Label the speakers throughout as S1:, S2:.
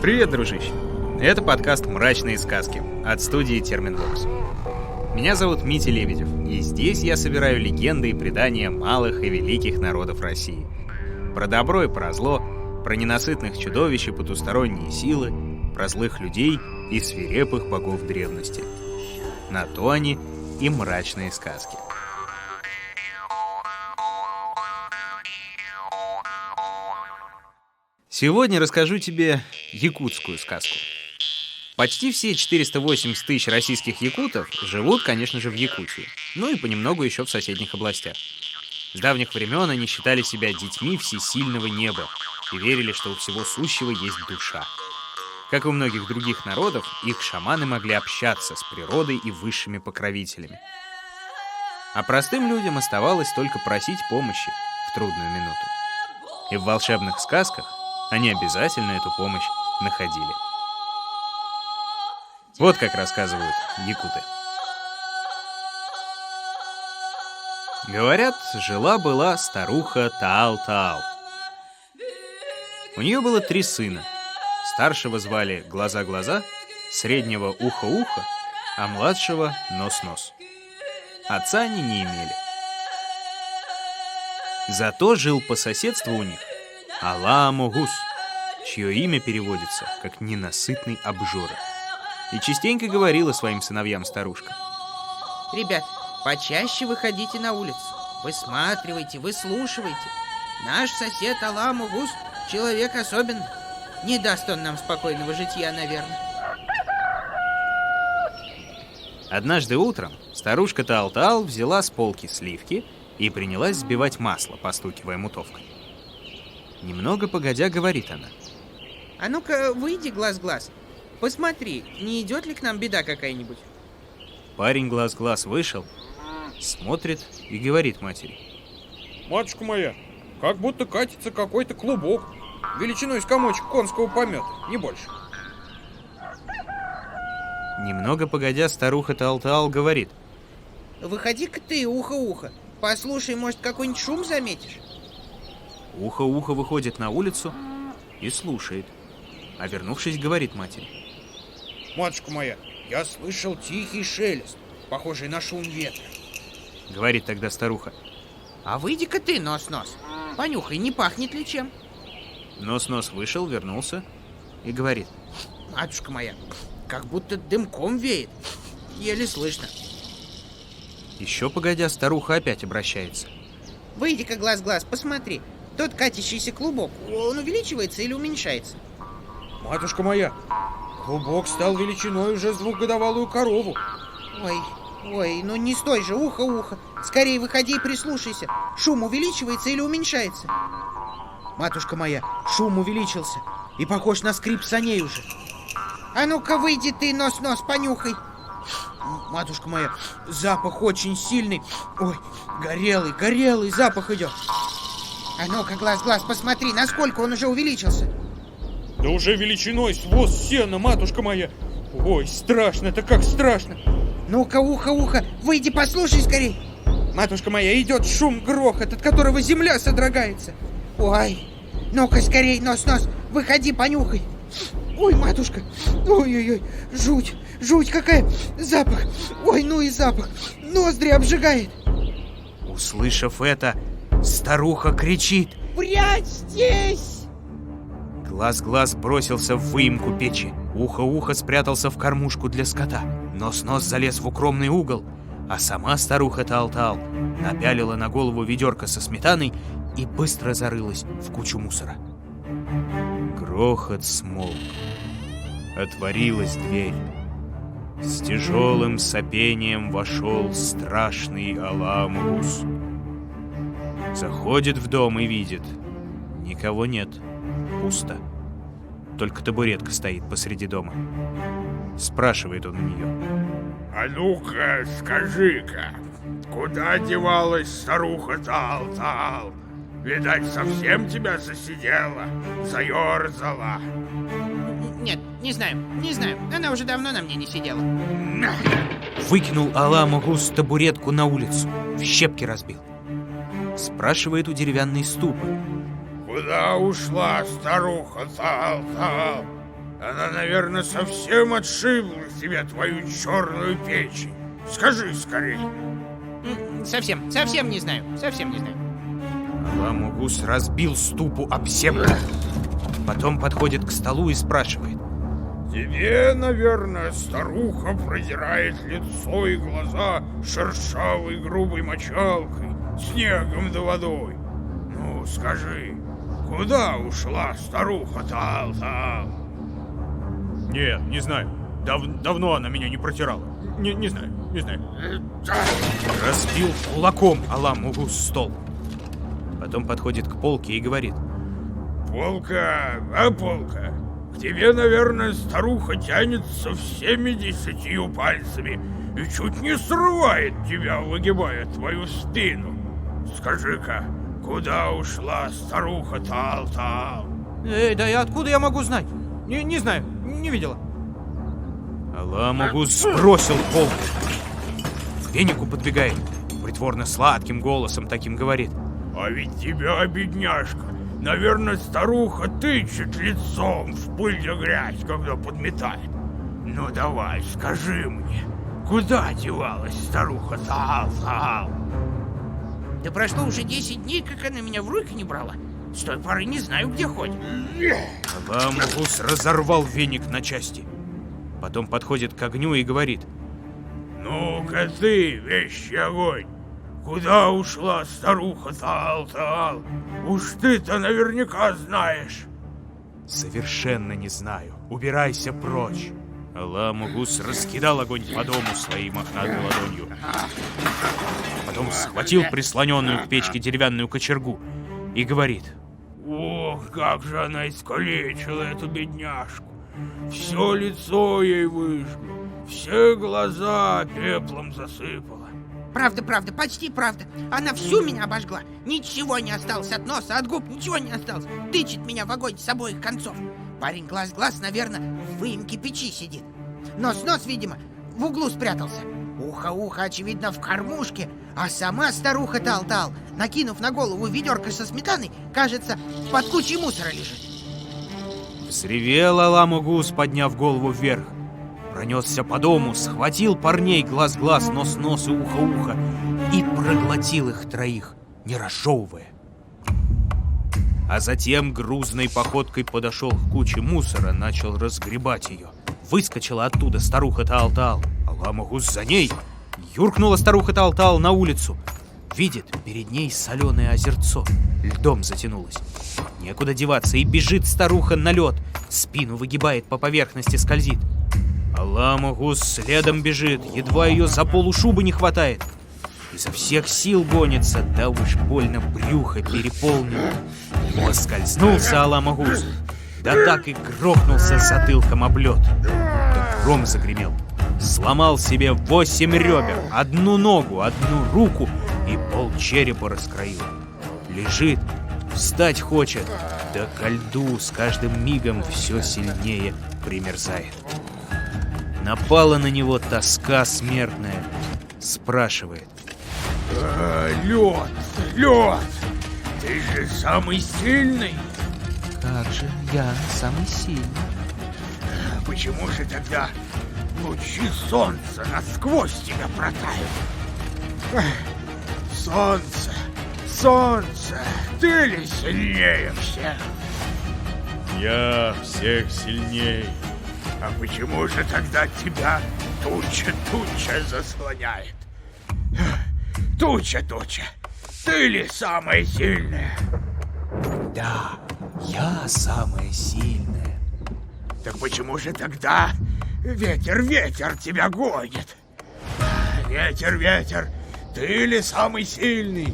S1: Привет, дружище! Это подкаст «Мрачные сказки» от студии Терминвокс. Меня зовут Митя Лебедев, и здесь я собираю легенды и предания малых и великих народов России. Про добро и про зло, про ненасытных чудовищ и потусторонние силы, про злых людей и свирепых богов древности. На то они и мрачные сказки. Сегодня расскажу тебе якутскую сказку. Почти все 480 тысяч российских якутов живут, конечно же, в Якутии, ну и понемногу еще в соседних областях. С давних времен они считали себя детьми всесильного неба и верили, что у всего сущего есть душа. Как и у многих других народов, их шаманы могли общаться с природой и высшими покровителями. А простым людям оставалось только просить помощи в трудную минуту. И в волшебных сказках они обязательно эту помощь находили. Вот как рассказывают якуты. Говорят, жила-была старуха Таал-Таал. У нее было 3 сына. Старшего звали Глаза-Глаза, среднего Ухо-Ухо, а младшего Нос-Нос. Отца они не имели. Зато жил по соседству у них Ала-Могус, чье имя переводится как «ненасытный обжора». И частенько говорила своим сыновьям старушка:
S2: ребят, почаще выходите на улицу. Высматривайте, выслушивайте. Наш сосед Ала-Могус человек особенный. Не даст он нам спокойного житья, наверное.
S1: Однажды утром старушка Таал-Таал взяла с полки сливки и принялась взбивать масло, постукивая мутовкой. Немного погодя, говорит она:
S2: а ну-ка, выйди, Глаз-Глаз. Посмотри, не идет ли к нам беда какая-нибудь?
S1: Парень Глаз-Глаз вышел, смотрит и говорит матери:
S3: матушка моя, как будто катится какой-то клубок, величиной с комочек конского помета, не больше.
S1: Немного погодя, старуха Таал-Таал говорит:
S2: выходи-ка ты, Ухо-Ухо. Послушай, может, какой-нибудь шум заметишь?
S1: Ухо-Ухо выходит на улицу и слушает, а вернувшись, говорит матери:
S3: матушка моя, я слышал тихий шелест, похожий на шум ветра.
S1: Говорит тогда старуха:
S2: а выйди-ка ты, Нос-Нос. Понюхай, не пахнет ли чем?
S1: Нос-Нос вышел, вернулся и говорит:
S2: матушка моя, как будто дымком веет. Еле слышно.
S1: Еще погодя, старуха опять обращается:
S2: выйди-ка, Глаз-Глаз, посмотри. Тот катящийся клубок, он увеличивается или уменьшается?
S3: Матушка моя, клубок стал величиной уже с 2-годовалую корову.
S2: Ой, ну не стой же, Ухо-Ухо. Скорее выходи и прислушайся. Шум увеличивается или уменьшается? Матушка моя, шум увеличился и похож на скрип саней уже. А ну-ка выйди ты, Нос-Нос, понюхай. Матушка моя, запах очень сильный. Ой, горелый запах идет. А ну-ка, Глаз-Глаз, посмотри, насколько он уже увеличился.
S3: Да уже величиной с воз сена, матушка моя. Ой, страшно-то как страшно.
S2: Ну-ка, Ухо-Ухо, выйди, послушай скорей. Матушка моя, идет шум, грохот, от которого земля содрогается. Ой, ну-ка скорей, Нос-Нос, выходи, понюхай. Ой, матушка, ой-ой-ой, жуть какая, запах. Ой, ну и запах, ноздри обжигает.
S1: Услышав это, старуха кричит:
S2: прячь здесь!
S1: Глаз-Глаз бросился в выемку печи. Ухо-Ухо спрятался в кормушку для скота. Нос-Нос залез в укромный угол, а сама старуха Таал-Таал напялила на голову ведерко со сметаной и быстро зарылась в кучу мусора. Грохот смолк. Отворилась дверь. С тяжелым сопением вошел страшный Ала-Могус. Заходит в дом и видит: никого нет, пусто. Только табуретка стоит посреди дома. Спрашивает он у нее:
S4: а ну-ка, скажи-ка, куда девалась старуха Таал-Таал? Видать, совсем тебя засидела, заерзала.
S2: Нет, не знаю. Она уже давно на мне не сидела.
S1: Выкинул Ала-Могус табуретку на улицу, в щепки разбил. Спрашивает у деревянной ступы:
S4: Куда ушла старуха Таал-Таал? Она, наверное, совсем отшибла себе твою черную печень. Скажи скорей.
S2: Совсем не знаю, совсем не знаю.
S1: Аламугус разбил ступу об землю. Потом подходит к столу и спрашивает.
S4: Тебе, наверное, старуха продирает лицо и глаза шершавой грубой мочалкой, снегом да водой. Ну, скажи, куда ушла старуха Тал-Тал?
S3: Нет, не знаю. Давно она меня не протирала. Не знаю.
S1: Разбил кулаком Аламугус стол. Потом подходит к полке и говорит.
S4: Полка, полка, к тебе, наверное, старуха тянется всеми 10 пальцами и чуть не срывает тебя, выгибая твою спину. Скажи-ка, куда ушла старуха Тал-Тал?
S3: Да и откуда я могу знать? Не знаю, не видела.
S1: Аламугус сбросил полку. К венику подбегает. Притворно сладким голосом таким говорит.
S4: А ведь тебя, бедняжка, наверное, старуха тычет лицом в пыль да грязь, когда подметает. Ну давай, скажи мне, куда девалась старуха Тал-Тал?
S2: Да прошло уже 10 дней, как она меня в руки не брала. С той поры не знаю, где ходит.
S1: Аламугус разорвал веник на части. Потом подходит к огню и говорит.
S4: Ну-ка ты, вещий огонь, куда ушла старуха Тал-Тал? Уж ты-то наверняка знаешь.
S1: Совершенно не знаю. Убирайся прочь. Аламугус раскидал огонь по дому своей мохнатой ладонью. Потом схватил прислоненную к печке деревянную кочергу и говорит.
S4: Ох, как же она искалечила эту бедняжку. Все лицо ей выжгло, все глаза пеплом засыпала.
S2: Правда, почти правда. Она всю меня обожгла. Ничего не осталось от носа, от губ, ничего не осталось. Тычет меня в огонь с обоих концов. Парень глаз-глаз, наверное, в выемке печи сидит. Нос, видимо, в углу спрятался. Ухо, очевидно, в кормушке. А сама старуха Тал-Тал, накинув на голову ведерко со сметаной, кажется, под кучей мусора лежит.
S1: Взревел Аламугус, подняв голову вверх. Пронесся по дому, схватил парней глаз-глаз, нос-нос и ухо-ухо и проглотил их троих, не разжевывая. А затем грузной походкой подошел к куче мусора, начал разгребать ее. Выскочила оттуда старуха Тал-Тал. Аламугус за ней. Юркнула старуха Тал-Тал на улицу. Видит, перед ней соленое озерцо. Льдом затянулось. Некуда деваться, и бежит старуха на лед. Спину выгибает, по поверхности скользит. Аламугус следом бежит, едва ее за полу шубы не хватает. Изо всех сил гонится, да уж больно брюхо переполнено. Поскользнулся Аламугус, да так и грохнулся затылком об лед. Да гром загремел. Сломал себе 8 ребер, 1 ногу, 1 руку и полчерепа раскроил. Лежит, встать хочет, да ко льду с каждым мигом все сильнее примерзает. Напала на него тоска смертная. Спрашивает.
S4: Лед, ты же самый сильный.
S1: Как же я самый сильный?
S4: Почему же тогда лучи солнца насквозь тебя протают? Солнце, ты ли сильнее всех?
S3: Я всех сильней.
S4: А почему же тогда тебя туча заслоняет? Туча, ты ли самая сильная?
S1: Да, я самая сильная.
S4: Так почему же тогда ветер тебя гонит? Ветер, ты ли самый сильный?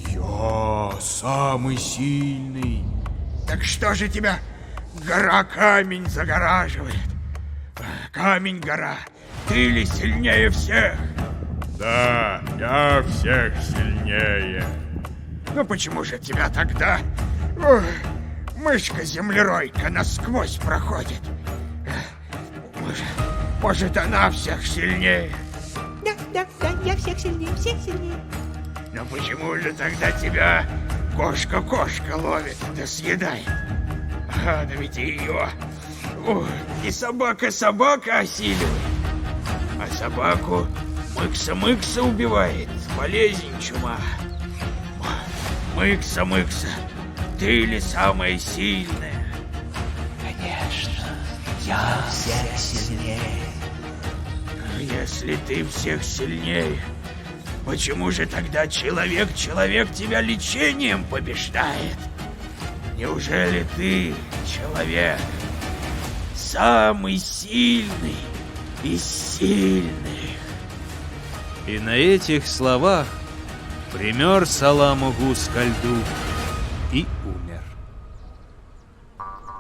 S1: Я самый сильный.
S4: Так что же тебя гора-камень загораживает? Камень-гора, ты ли сильнее всех?
S3: Да, я всех сильнее.
S4: Ну почему же тебя тогда мышка-землеройка насквозь проходит? Может, она всех сильнее?
S5: Да, я всех сильнее.
S4: Но почему же тогда тебя кошка ловит да съедает? Да ведь ее Ой, и собака осиливает, а собаку Мыкса убивает. Болезнь чума. Мыкса, ты ли самая сильная?
S5: Конечно, я всех сильнее.
S4: Если ты всех сильнее, почему же тогда человек тебя лечением побеждает? Неужели ты, человек, самый сильный из сильных?
S1: И на этих словах примерз Алам-Угус ко льду и умер.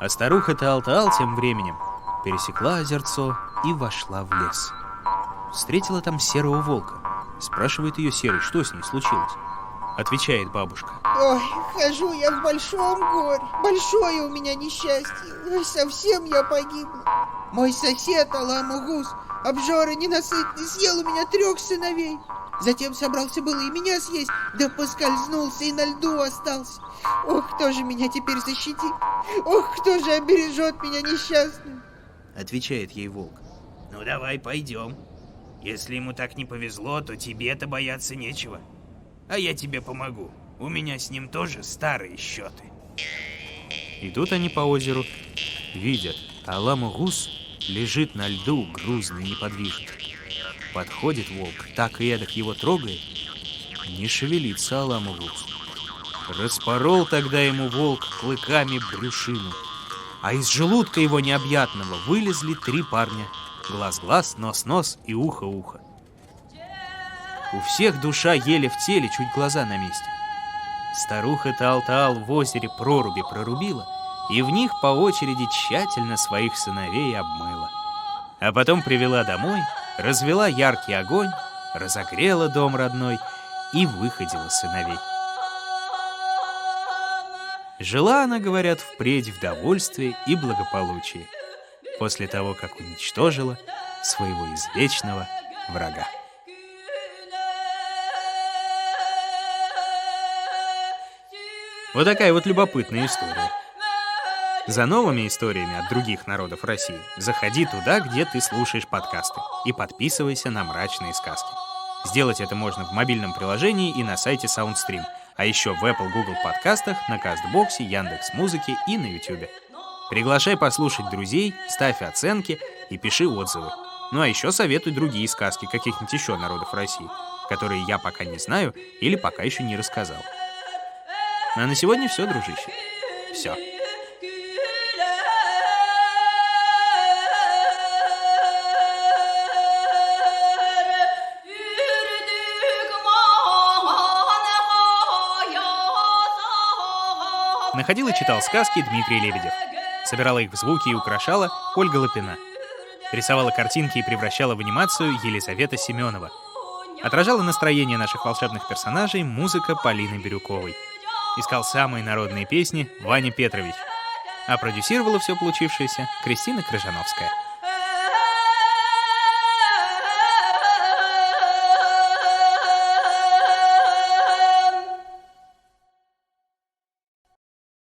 S1: А старуха Таал-Таал тем временем пересекла озерцо и вошла в лес. Встретила там серого волка. Спрашивает ее Серый, что с ней случилось. Отвечает бабушка.
S2: Ой, хожу я в большом горе. Большое у меня несчастье. Ой, совсем я погибла. Мой сосед Алам-Угус, обжора ненасытный, съел у меня 3 сыновей. Затем собрался было и меня съесть, да поскользнулся и на льду остался. Ох, кто же меня теперь защитит? Ох, кто же обережет меня несчастную?
S1: Отвечает ей волк.
S6: Ну давай пойдем. Если ему так не повезло, то тебе-то бояться нечего. А я тебе помогу. У меня с ним тоже старые счеты.
S1: Идут они по озеру, видят, Алам-Угус лежит на льду, грузный и неподвижный. Подходит волк, так и эдак его трогает. Не шевелится Алам-Угус. Распорол тогда ему волк клыками брюшину, а из желудка его необъятного вылезли 3 парня. Глаз-глаз, нос-нос и ухо-ухо. У всех душа еле в теле, чуть глаза на месте. Старуха Таал-Таал в озере проруби прорубила и в них по очереди тщательно своих сыновей обмыла. А потом привела домой, развела яркий огонь, разогрела дом родной и выходила сыновей. Жила она, говорят, впредь в довольстве и благополучии, после того, как уничтожила своего извечного врага. Вот такая вот любопытная история. За новыми историями от других народов России заходи туда, где ты слушаешь подкасты, и подписывайся на «Мрачные сказки». Сделать это можно в мобильном приложении и на сайте SoundStream, а еще в Apple, Google подкастах, на Кастбоксе, Яндекс.Музыке и на YouTube. Приглашай послушать друзей, ставь оценки и пиши отзывы. Ну а еще советуй другие сказки каких-нибудь еще народов России, которые я пока не знаю или пока еще не рассказал. А на сегодня все, дружище. Все. Находил и читал сказки Дмитрий Лебедев. Собирала их в звуки и украшала Ольга Лапина. Рисовала картинки и превращала в анимацию Елизавета Семенова. Отражала настроение наших волшебных персонажей музыка Полины Бирюковой. Искал самые народные песни Ваня Петрович. А продюсировала все получившееся Кристина Крыжановская.